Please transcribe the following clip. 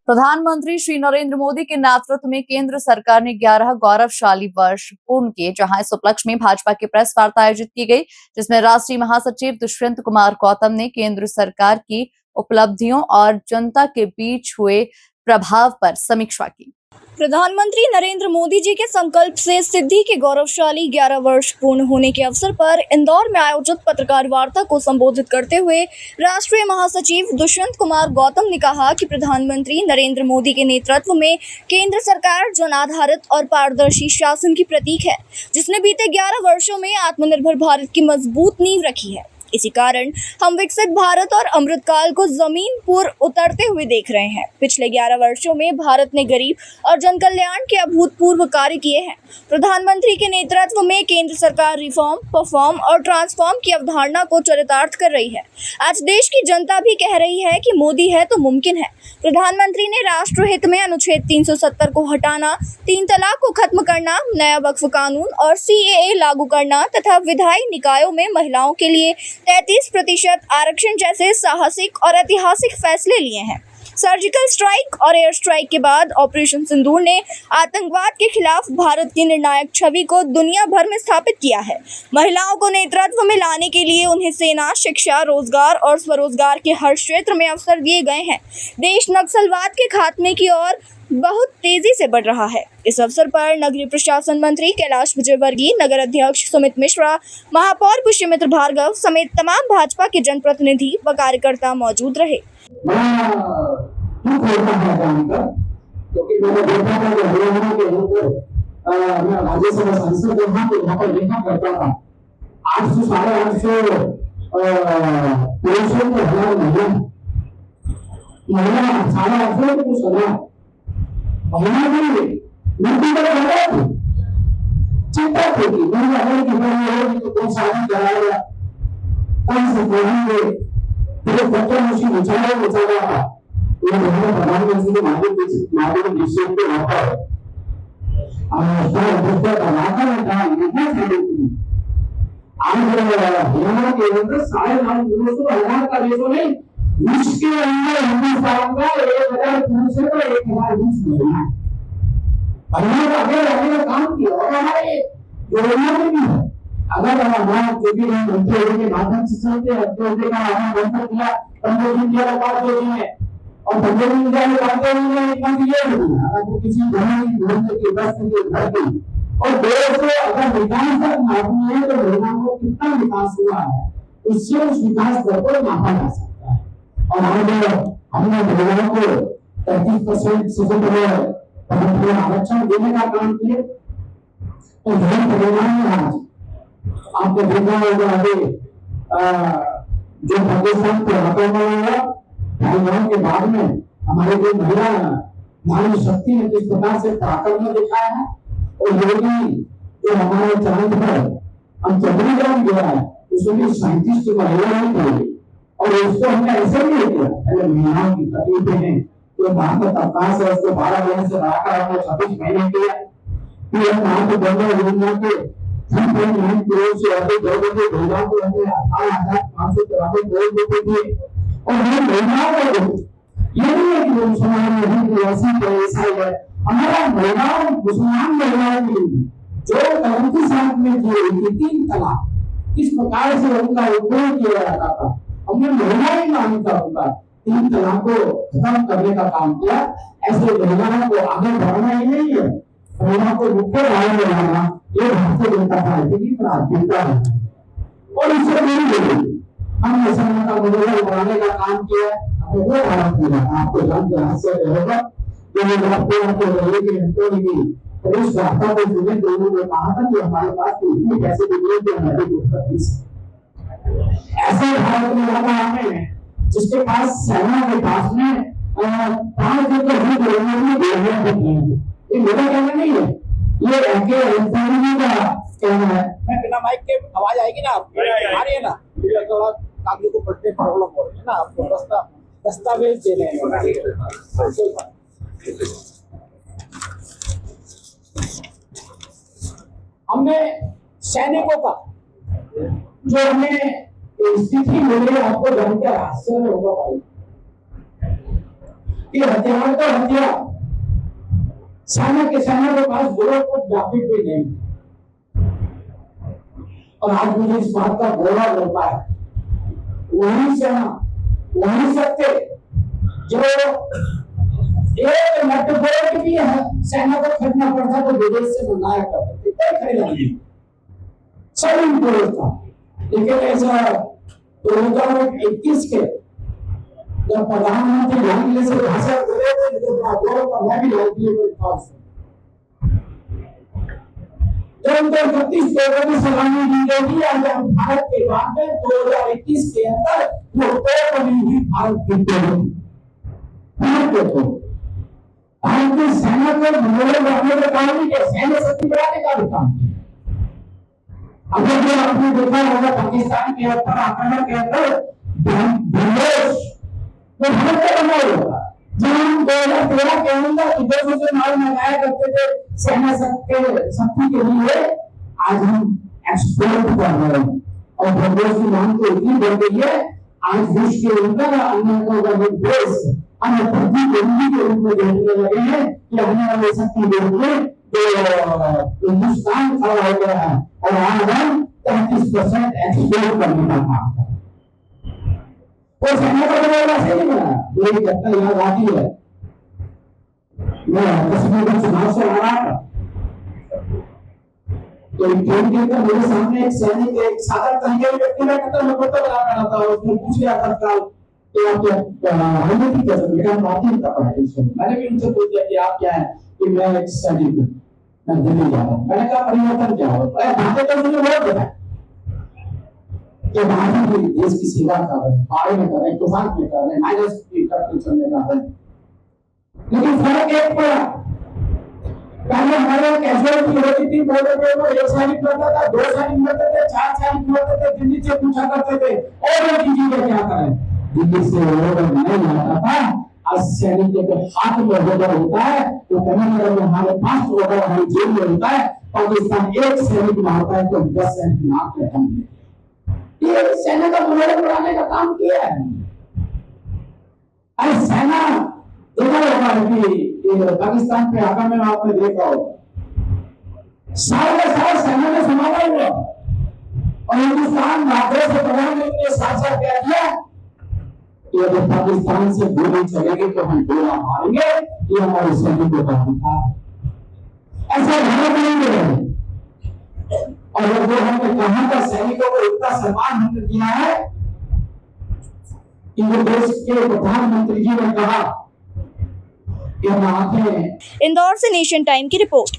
प्रधानमंत्री श्री नरेंद्र मोदी के नेतृत्व में केंद्र सरकार ने 11 गौरवशाली वर्ष पूर्ण किए, जहां इस उपलक्ष्य में भाजपा की प्रेस वार्ता आयोजित की गई, जिसमें राष्ट्रीय महासचिव दुष्यंत कुमार गौतम ने केंद्र सरकार की उपलब्धियों और जनता के बीच हुए प्रभाव पर समीक्षा की। प्रधानमंत्री नरेंद्र मोदी जी के संकल्प से सिद्धि के गौरवशाली 11 वर्ष पूर्ण होने के अवसर पर इंदौर में आयोजित पत्रकार वार्ता को संबोधित करते हुए राष्ट्रीय महासचिव दुष्यंत कुमार गौतम ने कहा कि प्रधानमंत्री नरेंद्र मोदी के नेतृत्व में केंद्र सरकार जन आधारित और पारदर्शी शासन की प्रतीक है, जिसने बीते 11 वर्षों में आत्मनिर्भर भारत की मजबूत नींव रखी है। इसी कारण हम विकसित भारत और अमृतकाल को जमीन पर उतरते हुए देख रहे हैं। पिछले 11 वर्षों में भारत ने गरीब और जन कल्याण के अभूतपूर्व कार्य किए हैं। प्रधानमंत्री के नेतृत्व में केंद्र सरकार रिफॉर्म, परफॉर्म और ट्रांसफॉर्म की अवधारणा को चरितार्थ कर रही है। आज देश की जनता भी कह रही है कि मोदी है तो मुमकिन है। प्रधानमंत्री ने राष्ट्रहित में अनुच्छेद 370 को हटाना, 3 तलाक को खत्म करना, नया वक्फ कानून और CAA लागू करना तथा विधायी निकायों में महिलाओं के लिए 33% आरक्षण जैसे साहसिक और ऐतिहासिक फैसले लिए हैं। सर्जिकल स्ट्राइक और एयर स्ट्राइक के बाद ऑपरेशन सिंदूर ने आतंकवाद के खिलाफ भारत की निर्णायक छवि को दुनिया भर में स्थापित किया है। महिलाओं को नेतृत्व में लाने के लिए उन्हें सेना, शिक्षा, रोजगार और स्वरोजगार के हर क्षेत्र में अवसर दिए गए हैं। देश नक्सलवाद के खात्मे की ओर बहुत तेजी से बढ़ रहा है। इस अवसर पर नगरीय प्रशासन मंत्री कैलाश विजयवर्गीय, नगर अध्यक्ष सुमित मिश्रा, महापौर पुष्यमित्र भार्गव समेत तमाम भाजपा के जनप्रतिनिधि व कार्यकर्ता मौजूद रहे। क्योंकि मैंने देखा था कि हरियाणा के अंदर मैं राज्यसभा सांसद वहाँ पर देखा करता था 800 साढ़े 800 पुरुषों को हजार महिला साढ़े 800 कुछ हजार महिला भी नीति पर लगा थी, चिंता थी कि मेरी अगर की बड़ी होगी तो कौन शादी कराएगा, कौन से पढ़ेंगे, फिर बच्चों में उसी विचारा ये हमारे प्रधानमंत्री के माध्यम निश्चित पे होता है। और सारा बच्चा बनाता है इतना चाहिए आज हरियाणा के अंदर 950,000 का रेशो नहीं, विश्व के अंदर हिंदुस्तान का 1,000 पुरुषों का 1,020 महिला है। हमने काम किया और हमारे योजना में भी है। अगर हमारा जो भी मंत्री के माध्यम से चलते हैं तो का हमारा मंत्र किया 15 दिन किया बात जो है और 15 दिन के बाद इतना दिया अगर किसी घूमने की बस के घर की और देश से अगर विकास तक नापनी है तो महिलाओं को कितना विकास हुआ है उससे उस विकास दर को नापा जा सकता है। और हमने महिलाओं को 33% से आरक्षण देने का काम किया तो परिणाम में आज आपको देखना होगा अभी जो पाकिस्तान के हाथों में के बाद में हमारे जो महिला नारी शक्ति ने किस प्रकार से ताकत में दिखाया है और योगी जो हमारे चांद पर हम चंद्रयान गया है उसमें 37 महिलाएं थी और उसको हमने ऐसे नहीं किया पहले महिलाओं की तकलीफें हैं तो भारत अवकाश है उसको 12 महीने से बढ़ाकर हमने 26 महीने किया। फिर हम वहां पर गंगा योजना के 3.9 करोड़ से अधिक लोगों के महिलाओं को हमने 18,500 करोड़ रुपए दिए और ये महिलाओं को ये नहीं है कि मुसलमान नहीं ऐसी ऐसा है हमारा महिलाओं मुसलमान महिलाओं के लिए जो 35 साल में जो 3 तलाक इस प्रकार से उनका उपयोग किया जाता था हमने महिलाएं मांग का होगा 3 तलाक को खत्म करने का काम किया। ऐसे महिलाओं को आगे बढ़ाना ही नहीं है, महिलाओं को मुख्य धारा में लाना ये भारतीय जनता पार्टी की प्राथमिकता है और इससे नहीं हमने समानता मूल्य बढ़ाने का काम किया। हमें वो भारत मिला आपको जान के हाथ से रहेगा जो आपको रहे के हितों की प्रदेश वार्ता को जुड़े दोनों ने कहा था कि हमारे पास तो इतने पैसे दिए कि हमारे ऐसे भारत में लगा हमें जिसके पास सेना के पास में 5 ये मेरा कहना नहीं है, ये का कहना है। मैं बिना माइक के आवाज आएगी ना आपको आ रही है ना थोड़ा कागज को पढ़ने प्रॉब्लम हो रही है ना आपको दस्तावेज देने हमने सैनिकों का जो हमें स्थिति मिली आपको जानकर आश्चर्य होगा भाई कि हथियार तो हथियार सेना के पास बुरा कुछ ग्राफिक भी नहीं। और आज मुझे इस बात का गौरव होता है, वही सेना, वही सत्य जो एक नटबोल्ट भी है सेना को खरीदना पड़ता तो विदेश से मंगाया करते थे, खरीदा नहीं, सब इम्पोर्ट था। लेकिन ऐसा 2021 के जब प्रधानमंत्री लाल से भाषण दे रहे थे तो मैं भी लाल किले में था। जब 2032 की सलामी दी गई, आज हम भारत के बाद में 2021 के अंदर वो बनी हुई भारत की भारत की सेना को मनोबल बढ़ाने का काम नहीं किया, सैन्य शक्ति बढ़ाने का भी काम किया। अगर जो आपने देखा होगा पाकिस्तान के ऊपर आक्रमण के अंदर तो भारत का बना होगा, जहां 2013 के अंदर विदेशों से माल मंगाया करते थे सेना शक्ति के लिए, आज हम एक्सपोर्ट कर रहे हैं और विदेश की मांग तो इतनी बढ़ गई है, आज विश्व के अंदर अन्य देश अन्य प्रतिद्वंदी के रूप में देखने लगे हैं कि आने वाले शक्ति देश में जो हिंदुस्तान खड़ा हो गया है और आज हम 33% एक्सपोर्ट करने का काम कर रहे हैं। और सेना का बना सही नहीं बना, मेरी घटना याद आती है, मैं कश्मीर में चुनाव से आ रहा था तो ट्रेन के अंदर मेरे सामने एक सैनिक, एक साधारण तरीके के व्यक्ति ने कतर लपटा बना रहा था, उसने पूछ लिया तत्काल कि आप क्या हमने की कैसे बेटा बात ही कर रहा है। मैंने भी उनसे पूछ लिया कि आप क्या है, कि मैं एक सैनिक हूं, मैं दिल्ली जा रहा हूं। मैंने कहा परिवर्तन क्या हो, बातें तो मुझे बहुत बताया कि भारतीय देश की सेवा कर रहे हैं, पारे में कर रहे हैं, तुफान में कर रहे हैं, माइनस की कंडीशन में कर रहे हैं। लेकिन फर्क एक पड़ा, पहले हमारे कैजुअलिटी होती थी, बोले थे वो 1 सैनिक मरता था, 2 सैनिक मरते थे, 4 सैनिक मरते थे, दिल्ली से पूछा करते थे ऑर्डर कीजिए क्या करें, दिल्ली से ऑर्डर नहीं आता था। आज सैनिक के हाथ में ऑर्डर होता है तो कहीं में हमारे पास ऑर्डर हमारी जेब में होता है, पाकिस्तान 1 सैनिक मारता है तो 10 सैनिक नाक पे हम ये सेना का मनोबल बढ़ाने का काम किया है। अरे सेना देखा होगा कि पाकिस्तान पे आक्रमण आपने देखा होगा, साल के साल सेना ने संभाला हुआ और हिंदुस्तान नागरिक से प्रधानमंत्री ने साथ साथ क्या किया कि अगर पाकिस्तान से गोली चलेगी तो हम गोला मारेंगे, ये हमारे सैनिकों का था। ऐसा भारत नहीं है। और जो हमने कहा था सैनिकों को इतना सम्मान हमने दिया है कि वो देश के प्रधानमंत्री जी ने कहा कि हम आते हैं। इंदौर से नेशन टाइम की रिपोर्ट।